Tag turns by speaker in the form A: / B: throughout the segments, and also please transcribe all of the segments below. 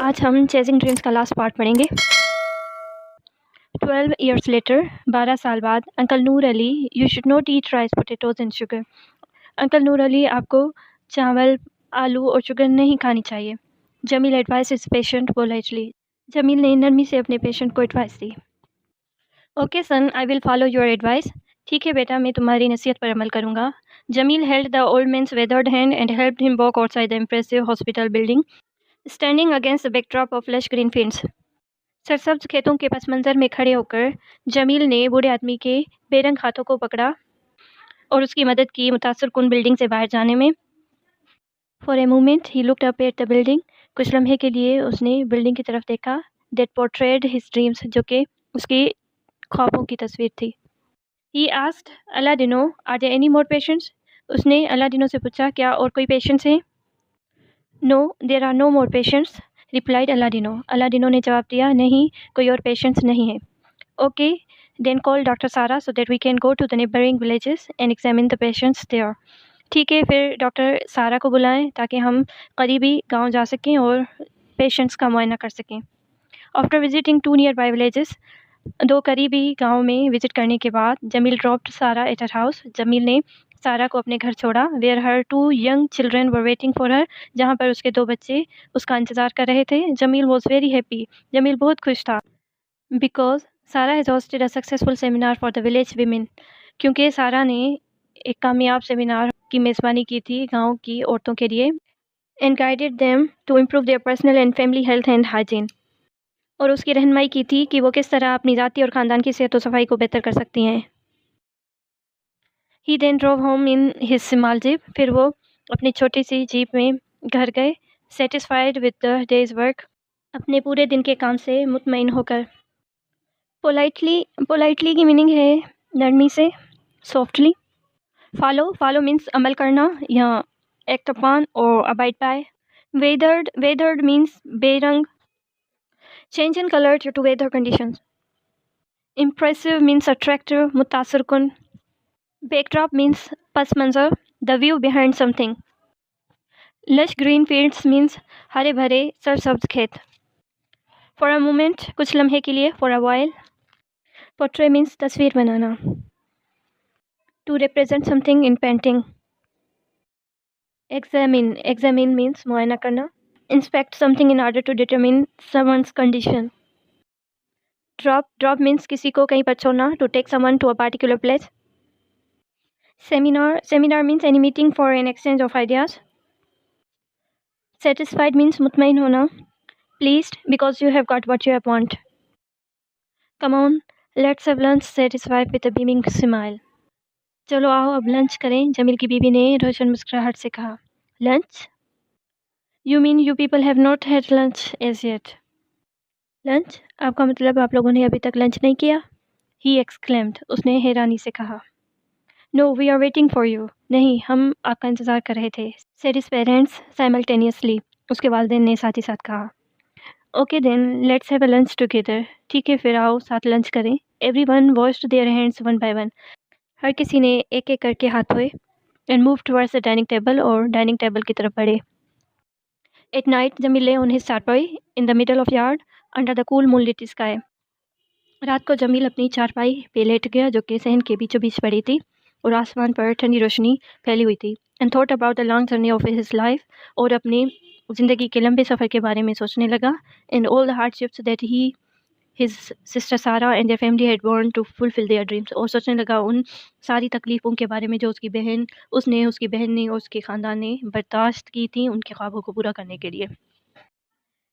A: आज हम chasing dreams का लास्ट पार्ट पढ़ेंगे। 12 years later, 12 साल बाद, uncle Noor Ali, you should not eat rice, potatoes and sugar. Uncle Noor Ali, आपको चावल, आलू और शुगर नहीं खानी चाहिए। Jameel advice is patient politely. Jameel ने नरमी से अपने पेशेंट को एडवाइस दी। Okay son, I will follow your advice. ठीक है बेटा, मैं तुम्हारी नसीहत पर अमल करूँगा। Jameel held the old mains weathered hand and helped him walk outside the impressive hospital building, standing against the backdrop of lush green fields. सरसब्ज खेतों के पस मंज़र में खड़े होकर जमील ने बूढ़े आदमी के बेरंग हाथों को पकड़ा और उसकी मदद की मुतासर कुन बिल्डिंग से बाहर जाने में। For a moment he looked up at the building. कुछ लम्हे के लिए उसने बिल्डिंग की तरफ देखा। दैट पोर्ट्रेड हिज ड्रीम्स, जो कि उसके ख्वाबों की तस्वीर थी। He asked Aladino, are there any more patients? उसने अलादीनो से पूछा, क्या और कोई पेशेंट्स हैं? No, there are no more patients, replied Aladino. Aladino ने जवाब दिया, नहीं, कोई और पेशेंट्स नहीं है। Okay, then call doctor Sara so that we can go to the neighbouring villages and examine the patients there. ठीक है, फिर डॉक्टर सारा को बुलाएं ताकि हम करीबी गांव जा सकें और पेशेंट्स का मुआयना कर सकें। After visiting 2 near by villages, 2 करीबी गाँव में विजिट करने के बाद, Jamil dropped Sara at her house. Jamil ने सारा को अपने घर छोड़ा। Where her 2 young children were waiting for her, जहाँ पर उसके 2 बच्चे उसका इंतज़ार कर रहे थे। Jamil was very happy, Jamil बहुत खुश था। Because Sara has hosted a successful seminar for the village women, क्योंकि सारा ने एक कामयाब सेमिनार की मेज़बानी की थी गाँव की औरतों के लिए। And guided them to improve their personal and family health and hygiene, और उसकी रहनुमाई की थी कि वो किस तरह अपनी ज़ाती और ख़ानदान की सेहत और सफाई को बेहतर कर सकती हैं। He then drove home in his small jeep, फिर वो अपनी छोटी सी जीप में घर गए। Satisfied with the day's work, अपने पूरे दिन के काम से मुतमईन होकर। पोलाइटली की मीनिंग है नरमी से, सॉफ्टली। फॉलो मीन्स अमल करना या एक्ट अपॉन और अबाइड बाय। वेदर्ड मीन्स बेरंग, change in colour due to weather conditions. Impressive means attractive, मुतासर कुन। बैकड्रॉप मीन्स पस मंज़र, the view behind something. Lush green fields means हरे भरे सरसब्ज खेत। फॉर अ मोमेंट, कुछ लम्हे के लिए, for a while. Portray means तस्वीर बनाना। To represent something in painting. Examine means मुआयना करना। Inspect something in order to determine someone's condition. Drop means किसी को कहीं पर छोड़ना, to take someone to a particular place. Seminar means any meeting for an exchange of ideas. Satisfied means मुतमईन होना। Pleased because you have got what you have want. Come on, let's have lunch, satisfied with a beaming smile. चलो आओ अब lunch करें, जमील की बीवी ने रोशन मुस्कुराहट से कहा। Lunch? You mean you people have not had lunch as yet? Lunch? आपका मतलब आप लोगों ने अभी तक लंच नहीं किया? ही एक्सक्लेम्ड, उसने हैरानी से कहा। No, we are waiting for you. नहीं, हम आपका इंतज़ार कर रहे थे, सेड हिज पेरेंट्स साइमल्टेनियसली, उसके वालिदैन ने साथ ही साथ कहा। Okay then, let's have a lunch together. ठीक है, फिर आओ साथ लंच करें। Everyone washed their hands one by one, हर किसी ने एक एक करके हाथ धोए। And move towards the dining table, और डाइनिंग टेबल की तरफ बढ़े। एट नाइट, जमील ले ऑन हिज चारपाई in the middle of yard under the cool moonlit sky. रात को जमील अपनी चारपाई पे लेट गया, जो कि सहन के बीचों बीच पड़ी थी और आसमान पर ठंडी रोशनी फैली हुई थी। And thought about the long journey of his life, और अपनी ज़िंदगी के लंबे सफ़र के बारे में सोचने लगा। And all the hardships that he, his sister Sara and their family had borne to fulfil their dreams, और सोचने लगा उन सारी तकलीफ़ों के बारे में जो उसकी बहन ने और उसके ख़ानदान ने बर्दाश्त की थी उनके ख्वाबों को पूरा करने के लिए।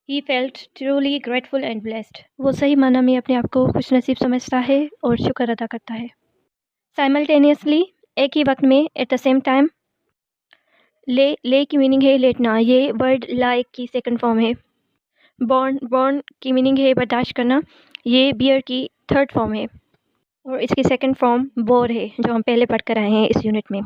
A: He felt truly grateful and blessed, वो सही माना में अपने आप को खुश नसीब समझता है और शुक्र अदा करता है। साइमल्टेनियसली, एक ही वक्त में, एट द सेम टाइम। ले की मीनिंग है लेटना, ये वर्ड लाइक की सेकंड फॉर्म है। बॉर्न की मीनिंग है बर्दाश्त करना, ये बियर की थर्ड फॉर्म है, और इसकी सेकंड फॉर्म बोर है, जो हम पहले पढ़ कर आए हैं इस यूनिट में।